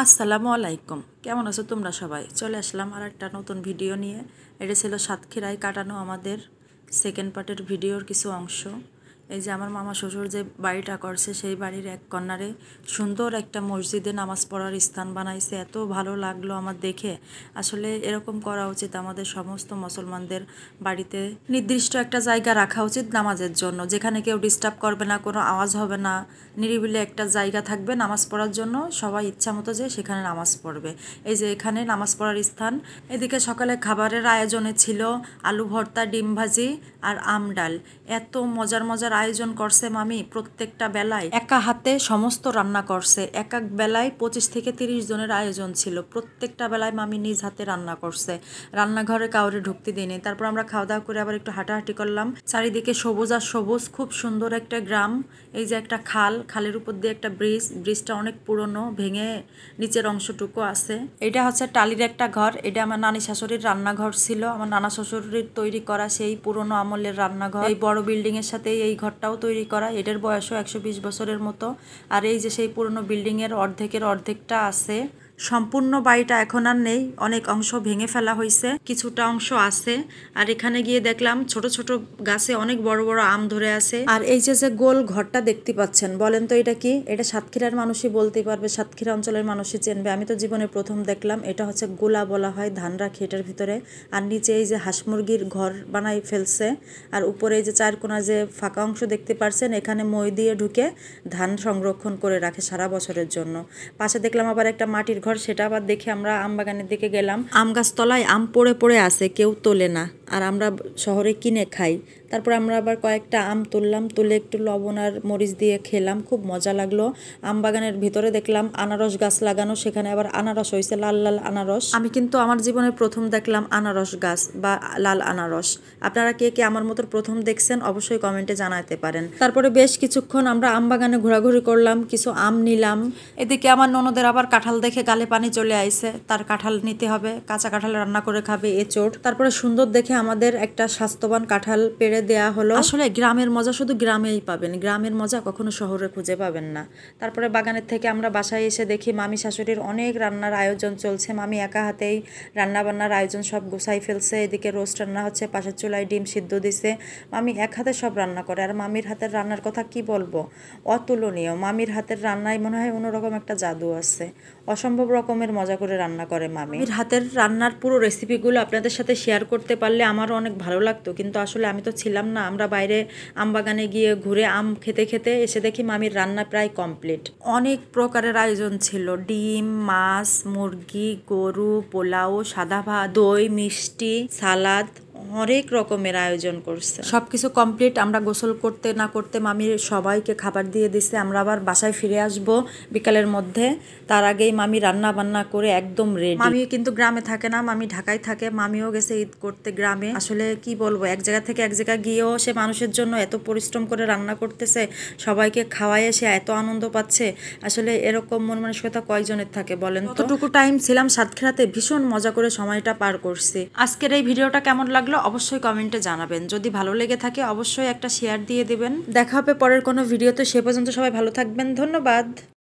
আসসালামু আলাইকুম, কেমন আছো তোমরা সবাই? চলে আসলাম আর একটা নতুন ভিডিও নিয়ে। এটা ছিল সাতক্ষীরায় কাটানো আমাদের সেকেন্ড পার্টের ভিডিওর কিছু অংশ। এই যে আমার মামা শ্বশুর যে বাড়িটা করছে সেই বাড়ির এক কর্নারে সুন্দর একটা মসজিদে নামাজ পড়ার স্থান বানাইছে। এত ভালো লাগলো আমার দেখে। আসলে এরকম করা উচিত, আমাদের সমস্ত মুসলমানদের বাড়িতে নির্দিষ্ট একটা জায়গা রাখা উচিত নামাজের জন্য, যেখানে কেউ ডিস্টার্ব করবে না, কোনো আওয়াজ হবে না, নিরিবিলি একটা জায়গা থাকবে নামাজ পড়ার জন্য। সবাই ইচ্ছা মতো যে সেখানে নামাজ পড়বে। এই যে এখানে নামাজ পড়ার স্থান। এদিকে সকালে খাবারের আয়োজনে ছিল আলু ভর্তা, ডিম ভাজি আর আম ডাল। এত মজার মজার আয়োজন করছে মামি, প্রত্যেকটা বেলায় একা হাতে সমস্ত রান্না করছে। এক এক বেলায় 25 থেকে 30 জনের আয়োজন ছিল। প্রত্যেকটা বেলায় মামি নিজ হাতে রান্না করছে, রান্নাঘরে কাউরে ঢুকতে দিইনি। তারপর আমরা খাওয়া দাওয়া করে আবার একটু হাঁটাহাঁটি করলাম। চারিদিকে সবুজ আর সবুজ, খুব সুন্দর একটা গ্রাম। এই যে একটা খালের উপর দিয়ে একটা ব্রিজটা অনেক পুরনো, ভেঙে নিচের অংশটুকু আছে। এটা হচ্ছে টালির একটা ঘর। এটা আমার নানি শাশুড়ির রান্নাঘর ছিল, আমার নানা শ্বশুরের তৈরি করা সেই পুরনো আমলের রান্নাঘর। এই বড় বিল্ডিং এর সাথে এই ঘরটাও তৈরি করা। এটার বয়সও 120 বছরের মতো। আর এই যে সেই পুরনো বিল্ডিং এর অর্ধেকটা আছে। সম্পূর্ণ বাড়িটা এখন আর নেই, অনেক অংশ ভেঙে ফেলা হয়েছে, কিছুটা অংশ আছে। আর এখানে গিয়ে দেখলাম ছোট ছোট গাছে অনেক বড় বড় আম ধরে আছে। আর এই যে যে গোল ঘরটা দেখতে পাচ্ছেন, বলেন তো এটা কি? এটা সাতক্ষীরার মানুষই বলতে পারবে, সাতক্ষীরা অঞ্চলের মানুষই চেনবে। আমি তো জীবনে প্রথম দেখলাম। এটা হচ্ছে গোলা বলা হয়, ধান রাখে এটার ভিতরে। আর নিচে এই যে হাঁস মুরগির ঘর বানাই ফেলছে। আর উপরে এই যে চারকোনা যে ফাঁকা অংশ দেখতে পারছেন, এখানে মই দিয়ে ঢুকে ধান সংরক্ষণ করে রাখে সারা বছরের জন্য। পাশে দেখলাম আবার একটা মাটির ঘর, সেটা আবার দেখে আমরা আম বাগানের দিকে গেলাম। আম গাছ তলায় আম পড়ে পড়ে আছে, কেউ তোলে না, আর আমরা শহরে কিনে খাই। তারপর আমরা আবার কয়েকটা আম তুললাম, তুলে একটু লবণ আর মরিচ দিয়ে খেলাম, খুব মজা লাগলো। আম বাগানের ভিতরে দেখলাম আনারস গাছ লাগানো, সেখানে আবার আনারস হয়েছে, লাল লাল আনারস। আমি কিন্তু আমার জীবনে প্রথম দেখলাম আনারস গাছ বা লাল আনারস। আপনারা কে কে আমার মতো প্রথম দেখছেন অবশ্যই কমেন্টে জানাতে পারেন। তারপরে বেশ কিছুক্ষণ আমরা আম বাগানে ঘোরাঘুরি করলাম, কিছু আম নিলাম। এদিকে আমার ননদের আবার কাঁঠাল দেখে গালে পানি চলে আইছে, তার কাঁঠাল নিতে হবে, কাঁচা কাঁঠাল রান্না করে খাবে এচোট। তারপরে সুন্দর দেখে আমাদের একটা স্বাস্থ্যবান কাঁঠাল পেড়ে দেয়া হলো। আসলে গ্রামের মজা শুধু গ্রামেই পাবেন, গ্রামের মজা কখনো শহরে খুঁজে পাবেন না। তারপরে বাগানের থেকে আমরা বাসায় এসে দেখি মামি শাশুড়ির অনেক রান্নার আয়োজন চলছে। মামি একা হাতেই রান্না বান্নার আয়োজন সব গুছাই ফেলছে। এদিকে রোস্ট রান্না হচ্ছে, পাশের চুলায় ডিম সিদ্ধ দিছে। মামি এক হাতে সব রান্না করে। আর মামির হাতের রান্নার কথা কি বলবো, অতুলনীয়। মামির হাতের রান্নায় মনে হয় অন্যরকম একটা জাদু আছে, অসম্ভব রকমের মজা করে রান্না করে মামি। মামির হাতের রান্নার পুরো রেসিপিগুলো আপনাদের সাথে শেয়ার করতে পারলে আমারও অনেক ভালো লাগতো, কিন্তু আসলে আমি তো ছিলাম না। আমরা বাইরে আম বাগানে গিয়ে ঘুরে আম খেতে খেতে এসে দেখি মামির রান্না প্রায় কমপ্লিট। অনেক প্রকারের আয়োজন ছিল, ডিম, মাছ, মুরগি, গরু, পোলাও, সাদা ভাত, দই, মিষ্টি, সালাদ, অনেক রকমের আয়োজন করছে। সবকিছু কমপ্লিট। আমরা গোসল করতে না করতে মামির সবাইকে খাবার দিয়ে দিছে। আমরা আবার বাসায় ফিরে আসব বিকালের মধ্যে, তার আগেই মামি রান্না বান্না করে একদম রেডি। মামি কিন্তু গ্রামে থাকে না, মামি ঢাকায় থাকে। মামিও গেছে ঈদ করতে গ্রামে। আসলে কি বলবো, এক জায়গা থেকে এক জায়গা গিয়েও সে মানুষের জন্য এত পরিশ্রম করে রান্না করতেছে, সবাইকে খাওয়ায় সে এত আনন্দ পাচ্ছে। আসলে এরকম মন মানসিকতা কয়জনের থাকে বলেন তো? যতটুকু টাইম ছিলাম সাতক্ষীরাতে ভীষণ মজা করে সময়টা পার করছি। আজকের এই ভিডিওটা কেমন লাগলো অবশ্যই কমেন্টে জানাবেন। যদি ভালো লেগে থাকে অবশ্যই একটা শেয়ার দিয়ে দিবেন। দেখা হবে পরের কোনো ভিডিওতে, সে পর্যন্ত সবাই ভালো থাকবেন। ধন্যবাদ।